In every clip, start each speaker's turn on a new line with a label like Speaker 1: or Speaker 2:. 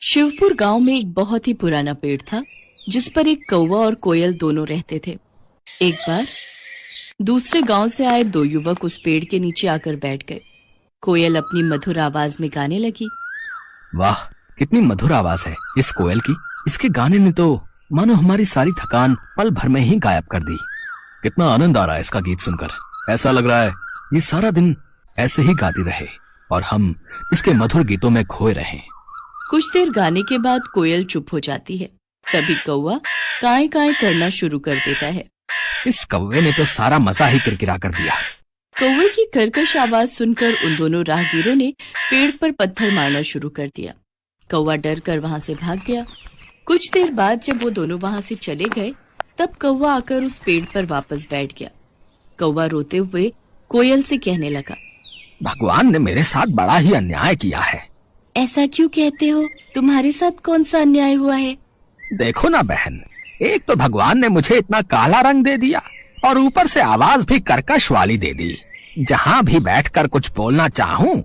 Speaker 1: शिवपुर गांव में एक बहुत ही पुराना पेड़ था जिस पर एक कौवा और कोयल दोनों रहते थे। एक बार दूसरे गांव से आए दो युवक उस पेड़ के नीचे आकर बैठ गए। कोयल अपनी मधुर आवाज में गाने लगी।
Speaker 2: वाह, कितनी मधुर आवाज है इस कोयल की। इसके गाने ने तो मानो हमारी सारी थकान पल भर में ही गायब कर दी। कितना आनंद आ रहा है इसका गीत सुनकर। ऐसा लग रहा है ये सारा दिन ऐसे ही गाती रहे और हम इसके मधुर गीतों में खोए रहें।
Speaker 1: कुछ देर गाने के बाद कोयल चुप हो जाती है। तभी कौवा काए काए करना शुरू कर देता है।
Speaker 2: इस कौवे ने तो सारा मजा ही किरकिरा कर दिया।
Speaker 1: कौवे की कर्कश आवाज सुनकर उन दोनों राहगीरों ने पेड़ पर पत्थर मारना शुरू कर दिया। कौवा डर कर वहां से भाग गया। कुछ देर बाद जब वो दोनों वहां से चले गए तब कौवा आकर उस पेड़ पर वापस बैठ गया। कौवा रोते हुए कोयल से कहने लगा,
Speaker 2: भगवान ने मेरे साथ बड़ा ही अन्याय किया है।
Speaker 1: ऐसा क्यों कहते हो? तुम्हारे साथ कौन सा अन्याय हुआ है?
Speaker 2: देखो ना बहन, एक तो भगवान ने मुझे इतना काला रंग दे दिया और ऊपर से आवाज भी कर्कश वाली दे दी। जहाँ भी बैठकर कुछ बोलना चाहूँ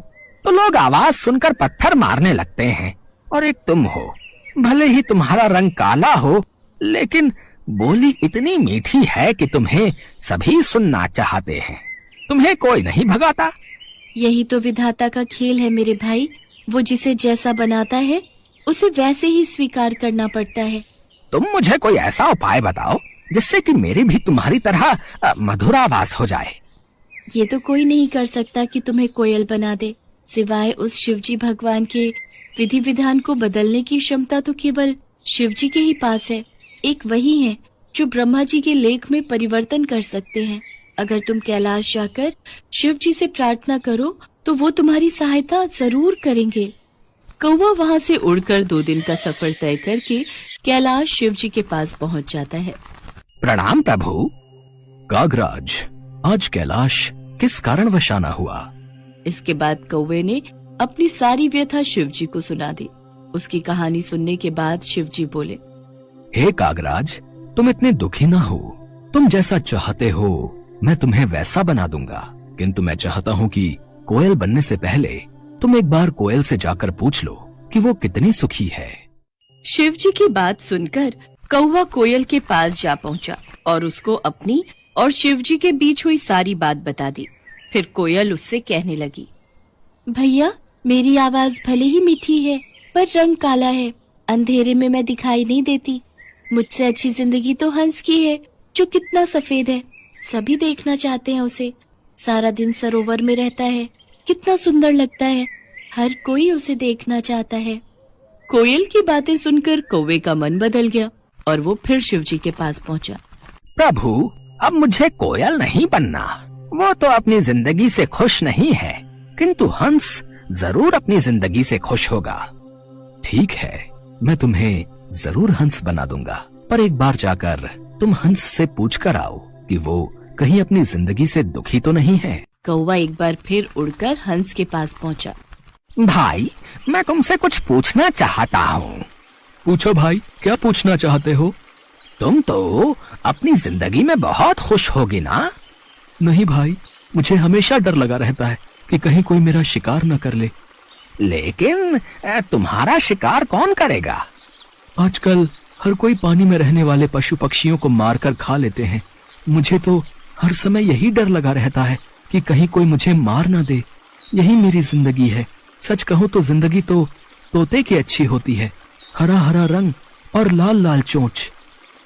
Speaker 2: तो लोग आवाज सुनकर पत्थर मारने लगते हैं। और एक तुम हो, भले ही तुम्हारा रंग काला हो लेकिन बोली इतनी मीठी है कि तुम्हें सभी सुनना चाहते हैं। तुम्हें कोई नहीं भगाता।
Speaker 1: यही तो विधाता का खेल है मेरे भाई। वो जिसे जैसा बनाता है उसे वैसे ही स्वीकार करना पड़ता है।
Speaker 2: तुम मुझे कोई ऐसा उपाय बताओ जिससे कि मेरी भी तुम्हारी तरह मधुर आवाज हो जाए।
Speaker 1: ये तो कोई नहीं कर सकता कि तुम्हें कोयल बना दे, सिवाय उस शिवजी भगवान के विधि विधान को बदलने की क्षमता तो केवल शिवजी के ही पास है। एक वही है जो ब्रह्मा जी के लेख में परिवर्तन कर सकते हैं। अगर तुम कैलाश जाकर शिवजी से प्रार्थना करो तो वो तुम्हारी सहायता जरूर करेंगे। कौवा वहां से उड़कर 2 दिन का सफर तय करके कैलाश शिवजी के पास पहुंच जाता है।
Speaker 2: प्रणाम प्रभु। कागराज, आज कैलाश किस कारणवश आना हुआ?
Speaker 1: इसके बाद कौवे ने अपनी सारी व्यथा शिवजी को सुना दी। उसकी कहानी सुनने के बाद शिवजी बोले,
Speaker 2: हे कागराज, तुम इतने दुखी ना हो। तुम जैसा चाहते हो मैं तुम्हें वैसा बना दूंगा, किंतु मैं चाहता हूँ कि कोयल बनने से पहले तुम एक बार कोयल से जाकर पूछ लो कि वो कितनी सुखी है।
Speaker 1: शिवजी की बात सुनकर कौवा कोयल के पास जा पहुंचा और उसको अपनी और शिवजी के बीच हुई सारी बात बता दी। फिर कोयल उससे कहने लगी, भैया, मेरी आवाज भले ही मीठी है पर रंग काला है। अंधेरे में मैं दिखाई नहीं देती। मुझसे अच्छी जिंदगी तो हंस की है जो कितना सफेद है। सभी देखना चाहते हैं उसे। सारा दिन सरोवर में रहता है, कितना सुंदर लगता है। हर कोई उसे देखना चाहता है। कोयल की बातें सुनकर कौवे का मन बदल गया और वो फिर शिवजी के पास पहुंचा।
Speaker 2: प्रभु, अब मुझे कोयल नहीं बनना। वो तो अपनी जिंदगी से खुश नहीं है, किंतु हंस जरूर अपनी जिंदगी से खुश होगा। ठीक है, मैं तुम्हें जरूर हंस बना दूंगा, पर एक बार जाकर तुम हंस से पूछ कर आओ कि वो कहीं अपनी जिंदगी से दुखी तो नहीं है।
Speaker 1: कौवा एक बार फिर उड़कर हंस के पास पहुंचा।
Speaker 2: भाई, मैं तुमसे कुछ पूछना चाहता हूँ। पूछो भाई, क्या पूछना चाहते हो? तुम तो अपनी जिंदगी में बहुत खुश होगी ना? नहीं भाई, मुझे हमेशा डर लगा रहता है कि कहीं कोई मेरा शिकार न कर ले। लेकिन तुम्हारा शिकार कौन करेगा? आजकल हर कोई पानी में रहने वाले पशु पक्षियों को मारकर खा लेते हैं। मुझे तो हर समय यही डर लगा रहता है कि कहीं कोई मुझे मार ना दे। यही मेरी जिंदगी है। सच कहूँ तो जिंदगी तो तोते की अच्छी होती है, हरा हरा रंग और लाल लाल चोंच।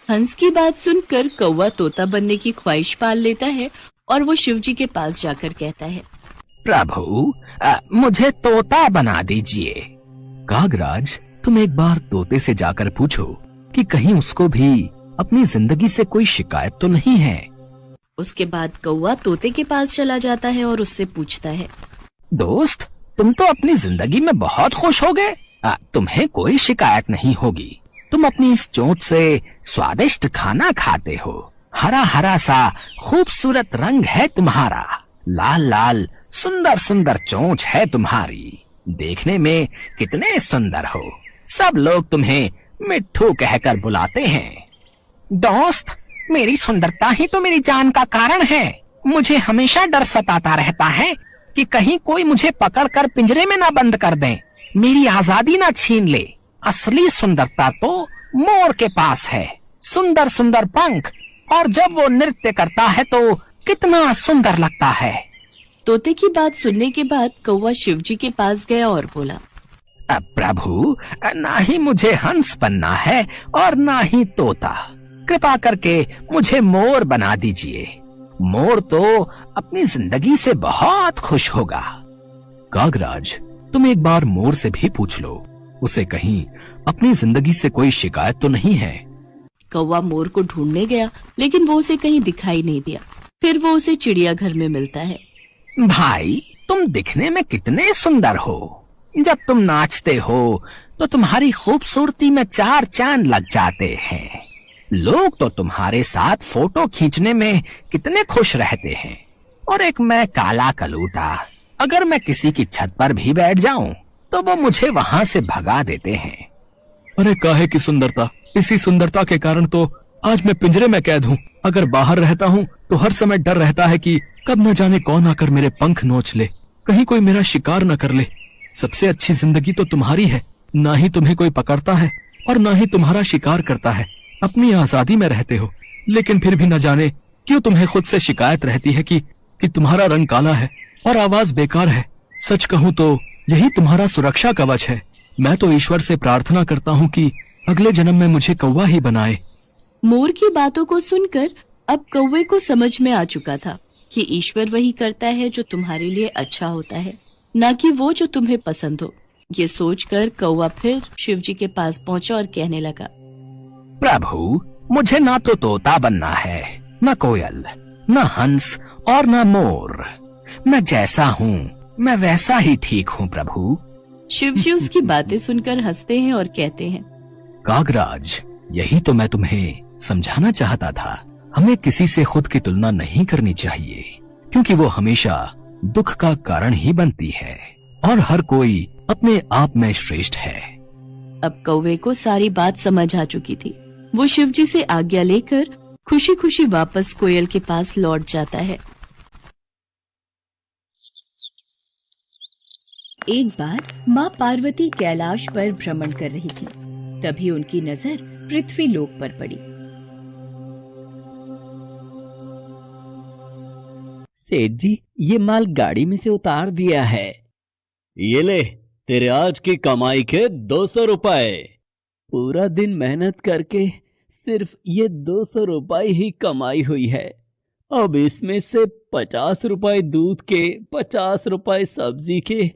Speaker 1: हंस की बात सुनकर कौवा तोता बनने की ख्वाहिश पाल लेता है और वो शिवजी के पास जाकर कहता है,
Speaker 2: प्रभु, मुझे तोता बना दीजिए। कागराज, तुम एक बार तोते से जाकर पूछो कि कहीं उसको भी अपनी जिंदगी से कोई शिकायत तो नहीं है।
Speaker 1: उसके बाद कौवा तोते के पास चला जाता है और उससे पूछता है,
Speaker 2: दोस्त, तुम तो अपनी जिंदगी में बहुत खुश हो गए। तुम्हें कोई शिकायत नहीं होगी। तुम अपनी इस चोंच से स्वादिष्ट खाना खाते हो। हरा हरा सा खूबसूरत रंग है तुम्हारा। लाल लाल सुंदर सुंदर चोंच है तुम्हारी। देखने में कितने सुंदर हो। सब लोग तुम्हें मिट्ठू कहकर बुलाते हैं। दोस्त, मेरी सुंदरता ही तो मेरी जान का कारण है। मुझे हमेशा डर सताता रहता है कि कहीं कोई मुझे पकड़कर पिंजरे में ना बंद कर दे, मेरी आजादी ना छीन ले। असली सुंदरता तो मोर के पास है। सुंदर सुंदर पंख, और जब वो नृत्य करता है तो कितना सुंदर लगता है।
Speaker 1: तोते की बात सुनने के बाद कौवा शिवजी के पास गया और बोला,
Speaker 2: प्रभु, ना ही मुझे हंस बनना है और ना ही तोता। कृपा करके मुझे मोर बना दीजिए। मोर तो अपनी जिंदगी से बहुत खुश होगा। कागराज, तुम एक बार मोर से भी पूछ लो, उसे कहीं अपनी जिंदगी से कोई शिकायत तो नहीं है।
Speaker 1: कौवा मोर को ढूंढने गया, लेकिन वो उसे कहीं दिखाई नहीं दिया। फिर वो उसे चिड़ियाघर में मिलता है।
Speaker 2: भाई, तुम दिखने में कितने सुंदर हो। जब तुम नाचते हो तो तुम्हारी खूबसूरती में चार चांद लग जाते हैं। लोग तो तुम्हारे साथ फोटो खींचने में कितने खुश रहते हैं। और एक मैं काला कलूटा, अगर मैं किसी की छत पर भी बैठ जाऊं तो वो मुझे वहां से भगा देते हैं। अरे काहे की सुंदरता, इसी सुंदरता के कारण तो आज मैं पिंजरे में कैद हूँ। अगर बाहर रहता हूँ तो हर समय डर रहता है कि कब न जाने कौन आकर मेरे पंख नोच ले, कहीं कोई मेरा शिकार न कर ले। सबसे अच्छी जिंदगी तो तुम्हारी है, ना ही तुम्हें कोई पकड़ता है और ना ही तुम्हारा शिकार करता है। अपनी आजादी में रहते हो, लेकिन फिर भी न जाने क्यों तुम्हें खुद से शिकायत रहती है कि तुम्हारा रंग काला है और आवाज बेकार है। सच कहूँ तो यही तुम्हारा सुरक्षा कवच है। मैं तो ईश्वर से प्रार्थना करता हूँ कि अगले जन्म में मुझे कौवा ही बनाए।
Speaker 1: मोर की बातों को सुनकर अब कौवे को समझ में आ चुका था कि ईश्वर वही करता है जो तुम्हारे लिए अच्छा होता है, न कि वो जो तुम्हें पसंद हो। ये सोचकर कौवा फिर शिवजी के पास पहुंचा और कहने लगा,
Speaker 2: प्रभु, मुझे ना तो तोता बनना है, न कोयल, न हंस और न मोर। मैं जैसा हूँ मैं वैसा ही ठीक हूँ प्रभु।
Speaker 1: शिवजी उसकी बातें सुनकर हंसते हैं और कहते हैं,
Speaker 2: कागराज, यही तो मैं तुम्हें समझाना चाहता था। हमें किसी से खुद की तुलना नहीं करनी चाहिए, क्योंकि वो हमेशा दुख का कारण ही बनती है और हर कोई अपने आप में श्रेष्ठ है।
Speaker 1: अब कौवे को सारी बात समझ आ चुकी थी। वो शिवजी से आज्ञा लेकर खुशी खुशी वापस कोयल के पास लौट जाता है। एक बार माँ पार्वती कैलाश पर भ्रमण कर रही थी। तभी उनकी नजर पृथ्वी लोक पर पड़ी।
Speaker 3: सेठ जी, ये माल गाड़ी में से उतार दिया है। ये ले, तेरे आज की कमाई के 200 रुपए। पूरा दिन मेहनत करके सिर्फ ये 200 रुपए ही कमाई हुई है। अब इसमें से 50 रुपए दूध के, 50 रुपए सब्जी के,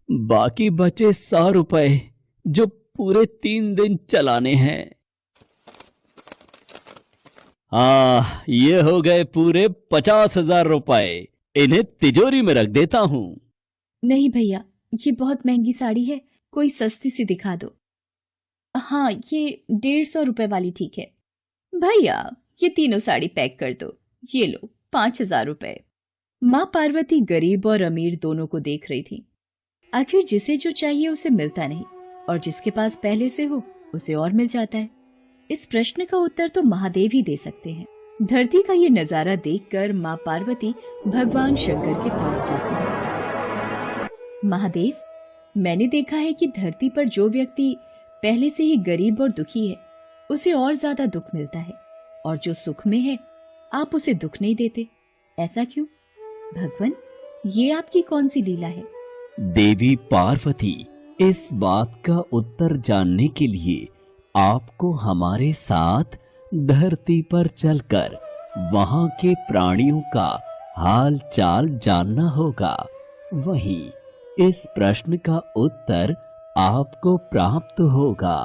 Speaker 3: बाकी बचे 100 रुपए जो पूरे 3 दिन चलाने हैं। ये हो गए पूरे 50,000 रुपए। इन्हें तिजोरी में रख देता हूँ।
Speaker 1: नहीं भैया, ये बहुत महंगी साड़ी है, कोई सस्ती सी दिखा दो। हाँ, ये 150 रुपए वाली ठीक है। भैया, ये तीनों साड़ी पैक कर दो। ये लो 5,000 रुपए। माँ पार्वती गरीब और अमीर दोनों को देख रही थी। आखिर जिसे जो चाहिए उसे मिलता नहीं, और जिसके पास पहले से हो उसे और मिल जाता है। इस प्रश्न का उत्तर तो महादेव ही दे सकते हैं। धरती का ये नजारा देखकर माँ पार्वती भगवान शंकर के पास जाती है। महादेव, मैंने देखा है कि धरती पर जो व्यक्ति पहले से ही गरीब और दुखी है उसे और ज्यादा दुख मिलता है, और जो सुख में है आप उसे दुख नहीं देते। ऐसा क्यों? भगवान, ये आपकी कौन सी लीला है?
Speaker 3: देवी पार्वती, इस बात का उत्तर जानने के लिए आपको हमारे साथ धरती पर चलकर वहां के प्राणियों का हाल चाल जानना होगा। वहीं इस प्रश्न का उत्तर आपको प्राप्त होगा।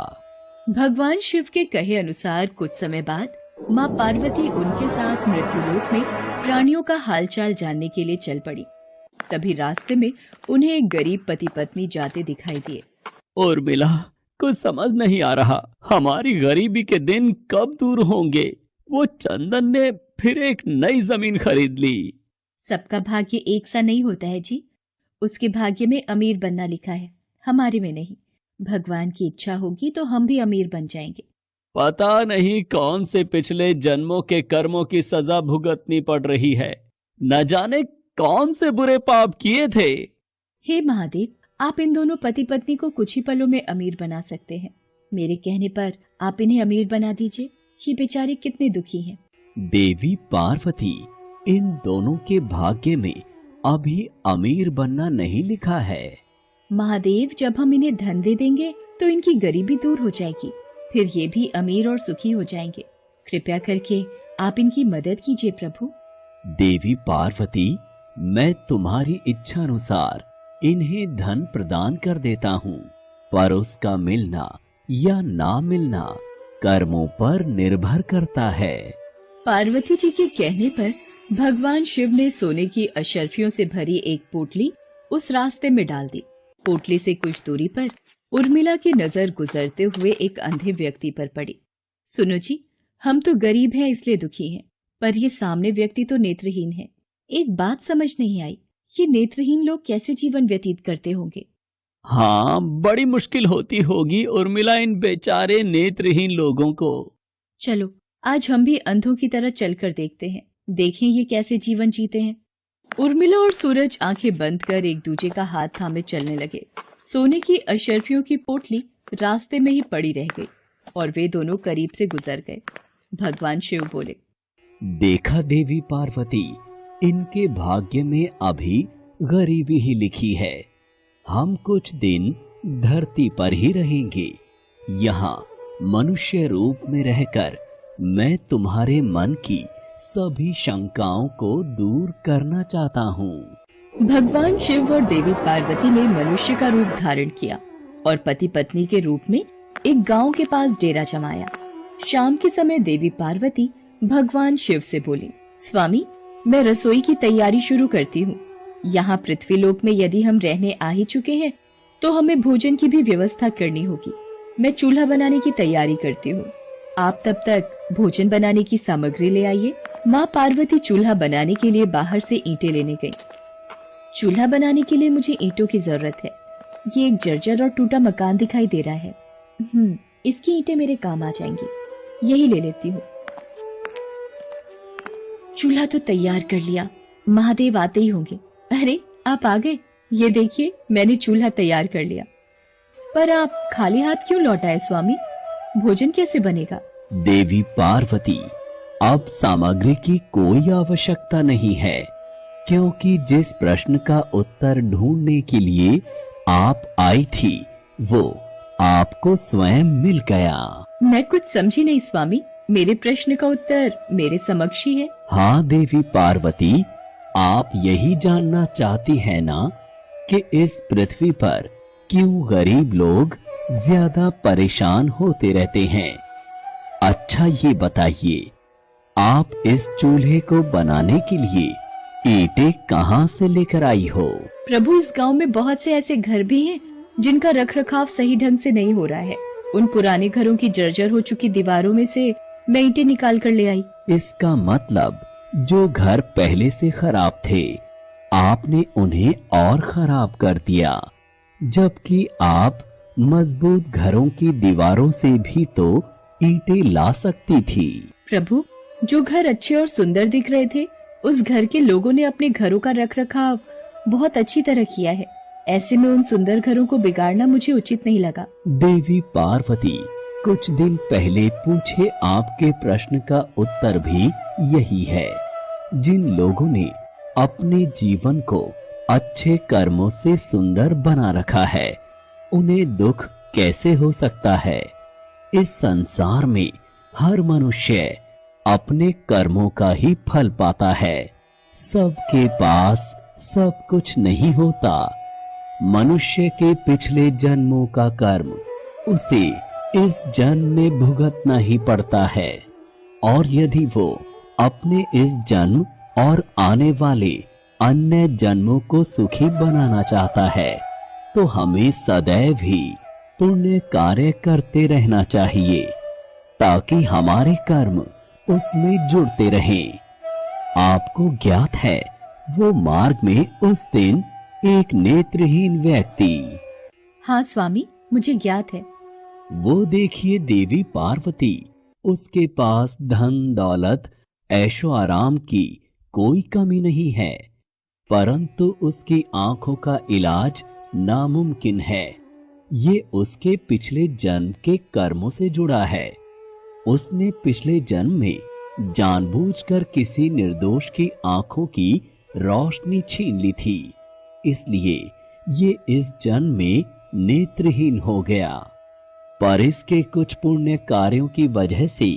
Speaker 1: भगवान शिव के कहे अनुसार कुछ समय बाद माँ पार्वती उनके साथ मृत्युलोक में प्राणियों का हालचाल जानने के लिए चल पड़ी। तभी रास्ते में उन्हें एक गरीब पति पत्नी जाते दिखाई दिए।
Speaker 3: और मिला, कुछ समझ नहीं आ रहा, हमारी गरीबी के दिन कब दूर होंगे। वो चंदन ने फिर एक नई जमीन खरीद ली।
Speaker 1: सबका भाग्य एक सा नहीं होता है जी। उसके भाग्य में अमीर बनना लिखा है, हमारे में नहीं। भगवान की इच्छा होगी तो हम भी अमीर बन जाएंगे।
Speaker 3: पता नहीं कौन से पिछले जन्मों के कर्मों की सजा भुगतनी पड़ रही है। न जाने कौन से बुरे पाप किए थे।
Speaker 1: हे महादेव, आप इन दोनों पति पत्नी को कुछ ही पलों में अमीर बना सकते हैं। मेरे कहने पर आप इन्हें अमीर बना दीजिए। ये बेचारे कितने दुखी हैं।
Speaker 3: देवी पार्वती, इन दोनों के भाग्य में अभी अमीर बनना नहीं लिखा है।
Speaker 1: महादेव, जब हम इन्हें धन दे देंगे तो इनकी गरीबी दूर हो जाएगी, फिर ये भी अमीर और सुखी हो जाएंगे। कृपया करके आप इनकी मदद कीजिए प्रभु।
Speaker 3: देवी पार्वती, मैं तुम्हारी इच्छा अनुसार इन्हें धन प्रदान कर देता हूँ, पर उसका मिलना या ना मिलना कर्मों पर निर्भर करता है।
Speaker 1: पार्वती जी के कहने पर भगवान शिव ने सोने की अशर्फियों से भरी एक पोटली उस रास्ते में डाल दी। पोटली से कुछ दूरी पर उर्मिला की नजर गुजरते हुए एक अंधे व्यक्ति पर पड़ी। सुनो जी, हम तो गरीब हैं इसलिए दुखी हैं, पर ये सामने व्यक्ति तो नेत्रहीन है। एक बात समझ नहीं आई, ये नेत्रहीन लोग कैसे जीवन व्यतीत करते होंगे?
Speaker 3: हाँ, बड़ी मुश्किल होती होगी उर्मिला इन बेचारे नेत्रहीन लोगों को।
Speaker 1: चलो आज हम भी अंधों की तरह चलकर देखते हैं, देखें ये कैसे जीवन जीते हैं। उर्मिला और सूरज आंखें बंद कर एक दूसरे का हाथ थामे चलने लगे। सोने की अशर्फियों की पोटली रास्ते में ही पड़ी रह गई और वे दोनों करीब से गुजर गए। भगवान शिव बोले,
Speaker 3: देखा देवी पार्वती, इनके भाग्य में अभी गरीबी ही लिखी है। हम कुछ दिन धरती पर ही रहेंगे। यहाँ मनुष्य रूप में रहकर मैं तुम्हारे मन की सभी शंकाओं को दूर करना चाहता हूँ।
Speaker 1: भगवान शिव और देवी पार्वती ने मनुष्य का रूप धारण किया और पति पत्नी के रूप में एक गांव के पास डेरा जमाया। शाम के समय देवी पार्वती भगवान शिव से बोली, स्वामी, मैं रसोई की तैयारी शुरू करती हूँ। यहाँ पृथ्वी लोक में यदि हम रहने आ ही चुके हैं तो हमें भोजन की भी व्यवस्था करनी होगी। मैं चूल्हा बनाने की तैयारी करती हूँ, आप तब तक भोजन बनाने की सामग्री ले आइए। माँ पार्वती चूल्हा बनाने के लिए बाहर से ईंटें लेने गई। चूल्हा बनाने के लिए मुझे ईंटों की जरूरत है। ये एक जर्जर और टूटा मकान दिखाई दे रहा है। इसकी ईंटें मेरे काम आ जाएंगी, यही ले लेती हूँ। चूल्हा तो तैयार कर लिया, महादेव आते ही होंगे। अरे आप आ गए, ये देखिए मैंने चूल्हा तैयार कर लिया। पर आप खाली हाथ क्यों लौट आए स्वामी? भोजन कैसे बनेगा?
Speaker 3: देवी पार्वती, अब सामग्री की कोई आवश्यकता नहीं है, क्योंकि जिस प्रश्न का उत्तर ढूंढने के लिए आप आई थी वो आपको स्वयं मिल गया।
Speaker 1: मैं कुछ समझी नहीं स्वामी, मेरे प्रश्न का उत्तर मेरे समक्ष ही है।
Speaker 3: हाँ देवी पार्वती, आप यही जानना चाहती है ना कि इस पृथ्वी पर क्यों गरीब लोग ज्यादा परेशान होते रहते हैं। अच्छा ये बताइए, आप इस चूल्हे को बनाने के लिए ईंटें कहाँ से लेकर आई हो?
Speaker 1: प्रभु, इस गांव में बहुत से ऐसे घर भी हैं जिनका रखरखाव सही ढंग से नहीं हो रहा है। उन पुराने घरों की जर्जर हो चुकी दीवारों में से मैं ईंटें निकाल कर ले आई।
Speaker 3: इसका मतलब जो घर पहले से खराब थे आपने उन्हें और खराब कर दिया, जबकि आप मजबूत घरों की दीवारों से भी तो ईंटें ला सकती थी।
Speaker 1: प्रभु, जो घर अच्छे और सुंदर दिख रहे थे उस घर के लोगों ने अपने घरों का रखरखाव बहुत अच्छी तरह किया है। ऐसे में उन सुंदर घरों को बिगाड़ना मुझे उचित नहीं लगा।
Speaker 3: देवी पार्वती, कुछ दिन पहले पूछे आपके प्रश्न का उत्तर भी यही है। जिन लोगों ने अपने जीवन को अच्छे कर्मों से सुंदर बना रखा है उन्हें दुख कैसे हो सकता है? इस संसार में हर मनुष्य अपने कर्मों का ही फल पाता है। सबके पास सब कुछ नहीं होता। मनुष्य के पिछले जन्मों का कर्म उसे इस जन्म में भुगतना ही पड़ता है, और यदि वो अपने इस जन्म और आने वाले अन्य जन्मों को सुखी बनाना चाहता है तो हमें सदैव ही पुण्य कार्य करते रहना चाहिए, ताकि हमारे कर्म उसमें जुड़ते रहें। आपको ज्ञात है वो मार्ग में उस दिन एक नेत्रहीन व्यक्ति।
Speaker 1: हाँ स्वामी, मुझे ज्ञात है।
Speaker 3: वो देखिए देवी पार्वती, उसके पास धन दौलत ऐशो आराम की कोई कमी नहीं है, परंतु उसकी आंखों का इलाज नामुमकिन है। ये उसके पिछले जन्म के कर्मों से जुड़ा है। उसने पिछले जन्म में जानबूझकर किसी निर्दोष की आंखों की रोशनी छीन ली थी, इसलिए ये इस जन्म में नेत्रहीन हो गया। पर इसके कुछ पुण्य कार्यों की वजह से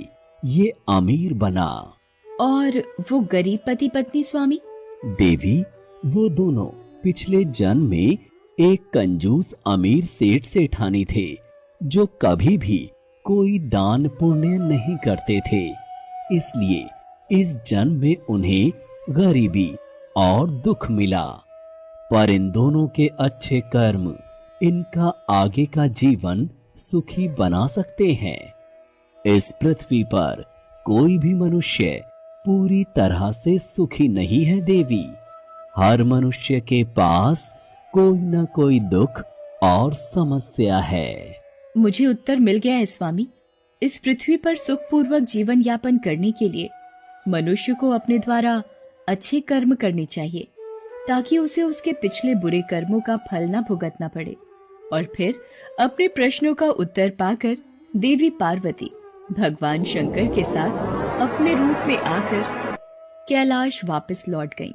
Speaker 3: ये अमीर बना।
Speaker 1: और वो गरीब पति पत्नी स्वामी?
Speaker 3: देवी, वो दोनों पिछले जन्म में एक कंजूस अमीर सेठ सेठानी थे, जो कभी भी कोई दान पुण्य नहीं करते थे। इसलिए इस जन्म में उन्हें गरीबी और दुख मिला। पर इन दोनों के अच्छे कर्म इनका आगे का जीवन सुखी बना सकते हैं। इस पृथ्वी पर कोई भी मनुष्य पूरी तरह से सुखी नहीं है देवी। हर मनुष्य के पास कोई न कोई दुख और समस्या है।
Speaker 1: मुझे उत्तर मिल गया है स्वामी। इस पृथ्वी पर सुखपूर्वक जीवन यापन करने के लिए मनुष्य को अपने द्वारा अच्छे कर्म करने चाहिए, ताकि उसे उसके पिछले बुरे कर्मों का फल न भुगतना पड़े। और फिर अपने प्रश्नों का उत्तर पाकर देवी पार्वती भगवान शंकर के साथ अपने रूप में आकर कैलाश वापस लौट गईं।